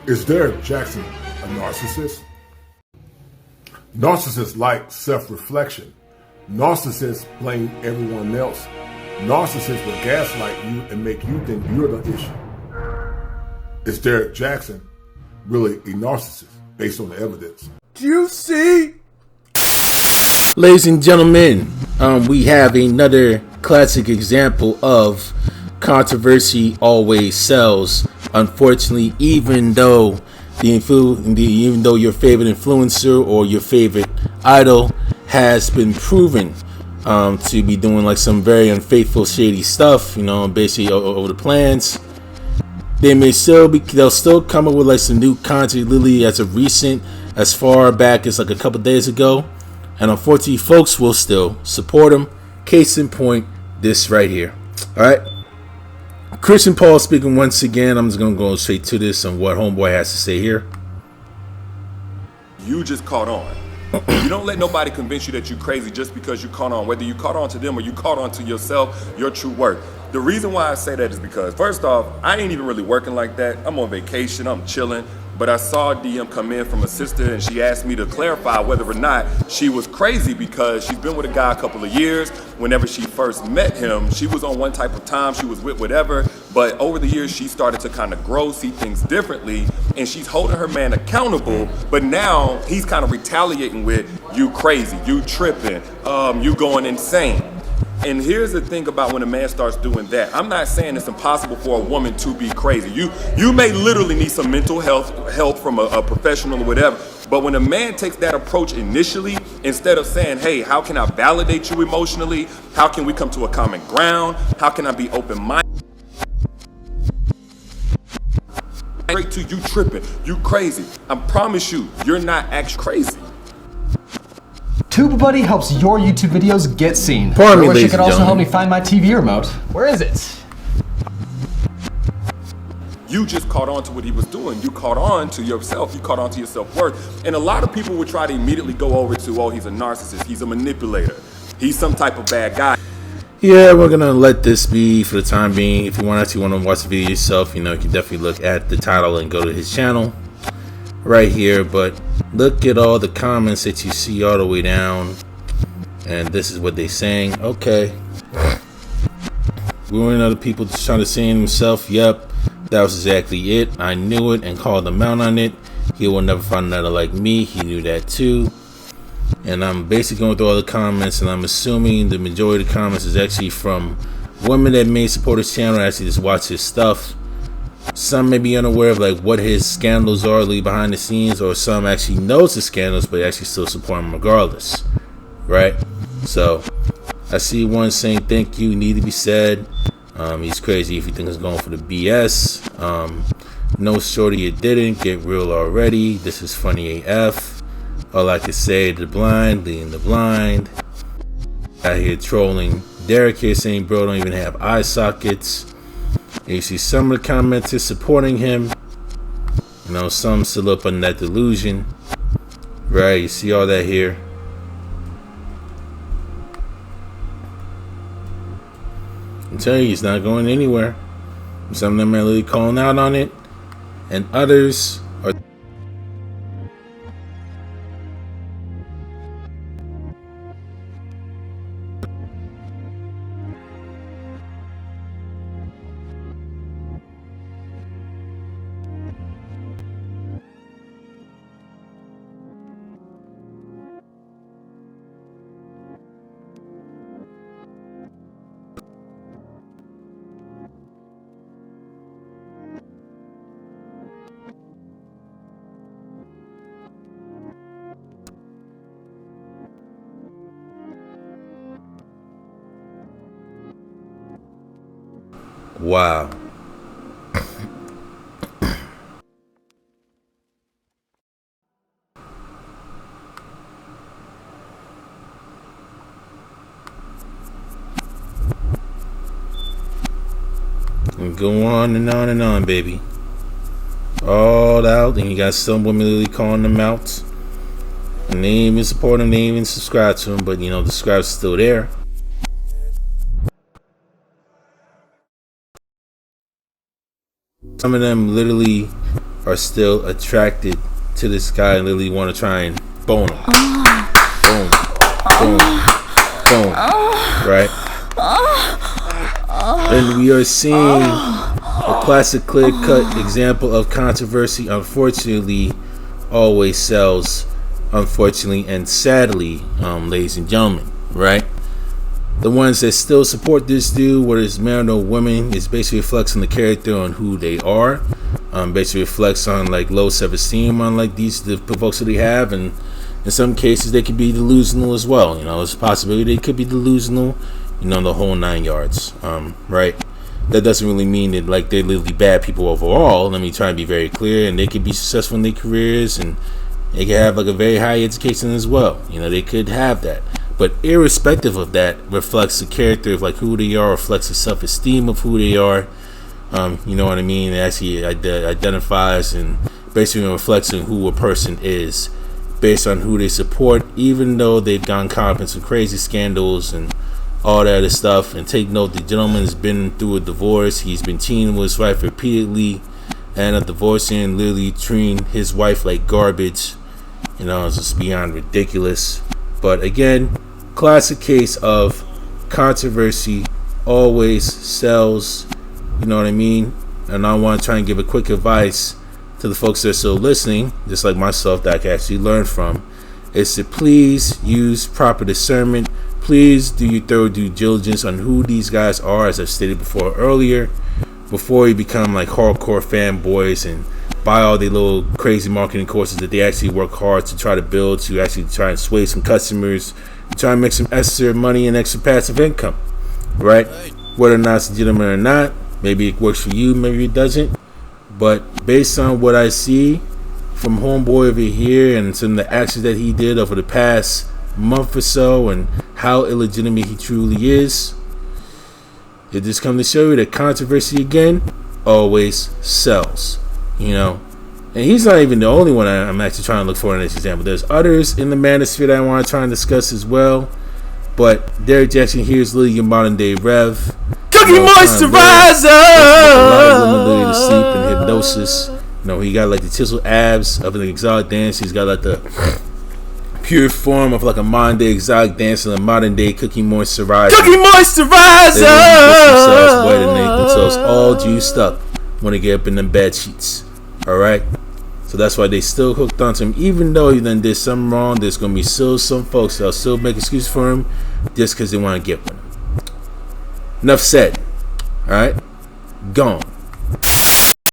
Is Derek Jackson a narcissist? Narcissists like self-reflection. Narcissists blame everyone else. Narcissists will gaslight you and make you think you're the issue. Is Derek Jackson really a narcissist based on the evidence? Juicy! Ladies and gentlemen, we have another classic example of controversy always sells. Unfortunately, even though your favorite influencer or your favorite idol has been proven to be doing like some very unfaithful, shady stuff, basically over the plans, they'll still come up with like some new content, literally as far back as like a couple days ago, and unfortunately, folks will still support them. Case in point, this right here. All right. Christian Paul speaking once again. I'm just going to go straight to this and what homeboy has to say here. You just caught on. You don't let nobody convince you that you're crazy just because you caught on, whether you caught on to them or you caught on to yourself, your true worth. The reason why I say that is because, first off, I ain't even really working like that. I'm on vacation, I'm chilling. But I saw a DM come in from a sister and she asked me to clarify whether or not she was crazy because she's been with a guy a couple of years. Whenever she first met him, she was on one type of time, she was with whatever, but over the years she started to kind of grow, see things differently, and she's holding her man accountable, but now he's kind of retaliating with, you crazy, you tripping, you going insane. And here's the thing about when a man starts doing that. I'm not saying it's impossible for a woman to be crazy. You may literally need some mental help from a professional or whatever. But when a man takes that approach initially, instead of saying, hey, how can I validate you emotionally? How can we come to a common ground? How can I be open-minded? Straight to you tripping, you crazy. I promise you, you're not actually crazy. TubeBuddy helps your YouTube videos get seen. Pardon me, I wish ladies it could and also help me gentlemen. find my TV remote. Where is it? You just caught on to what he was doing. You caught on to yourself. You caught on to your self-worth. And a lot of people would try to immediately go over to, oh, he's a narcissist. He's a manipulator. He's some type of bad guy. Yeah, we're gonna let this be for the time being. If you want to watch the video yourself, you can definitely look at the title and go to his channel right here. But look at all the comments that you see all the way down, and this is what they're saying. Okay, ruining other people, just trying to say himself. Yep, that was exactly it. I knew it and called him out on it. He will never find another like me. He knew that too. And I'm basically going through all the comments, and I'm assuming the majority of the comments is actually from women that may support his channel and actually just watch his stuff. Some may be unaware of like what his scandals are behind the scenes, or some actually knows the scandals but actually still support him regardless, right? So I see one saying thank you, need to be said. He's crazy if you think he's going for the BS. No, shorty, it didn't get real already. This is funny AF. All I can say, the blind leading the blind. Out here trolling Derek here, saying bro don't even have eye sockets. And you see some of the commenters supporting him. Some still up on that delusion. Right, you see all that here. I'm telling you, he's not going anywhere. Some of them are really calling out on it, and others are. Wow. And go on and on and on, baby. All out, and you got some women literally calling them out. And they ain't even support him, they ain't even subscribe to him, but the subscribe's still there. Some of them literally are still attracted to this guy and literally want to try and bone him. Boom, boom, boom. Right? And we are seeing a classic clear-cut example of controversy, unfortunately, always sells, unfortunately and sadly, ladies and gentlemen, right? The ones that still support this dude, whether it's man or woman, is basically reflects on the character on who they are. Basically reflects on like low self-esteem on like the folks that they have, and in some cases they could be delusional as well. You know, there's a possibility they could be delusional, you know, the whole 9 yards. Right? That doesn't really mean that like they're literally bad people overall. Let me try and be very clear, and they could be successful in their careers, and they could have like a very high education as well. You know, they could have that. But irrespective of that, reflects the character of like who they are, reflects the self-esteem of who they are. You know what I mean? It actually identifies and basically reflects on who a person is based on who they support, even though they've gone caught up in some crazy scandals and all that other stuff. And take note, the gentleman's been through a divorce. He's been cheating with his wife repeatedly, and divorcing, literally treating his wife like garbage. You know, it's just beyond ridiculous. But again, classic case of controversy always sells. You know what I mean? And I want to try and give a quick advice to the folks that are still listening, just like myself, that I can actually learn from, is to please use proper discernment. Please do your thorough due diligence on who these guys are, as I've stated earlier, before you become like hardcore fanboys and buy all the little crazy marketing courses that they actually work hard to try to build, to actually try and sway some customers, to try and make some extra money and extra passive income, right? Whether or not it's legitimate or not, maybe it works for you, maybe it doesn't. But based on what I see from homeboy over here and some of the actions that he did over the past month or so and how illegitimate he truly is, it just comes to show you that controversy again always sells. You know, and he's not even the only one I'm actually trying to look for in this example. There's others in the manosphere that I want to try and discuss as well. But Derek Jackson here is literally your modern day Rev. Cookie moisturizer. A lot of women literally to sleep and hypnosis. You know, he got like the chiseled abs of an exotic dance. He's got like the pure form of like a modern day exotic dance and a modern day cookie moisturizer. Cookie moisturizer. They get themselves wet and they get themselves all juiced up when they get up in them bed sheets. Alright? So that's why they still hooked onto him. Even though he done did something wrong, there's going to be still some folks that'll still make excuses for him just because they want to get with him. Enough said. Alright? Gone.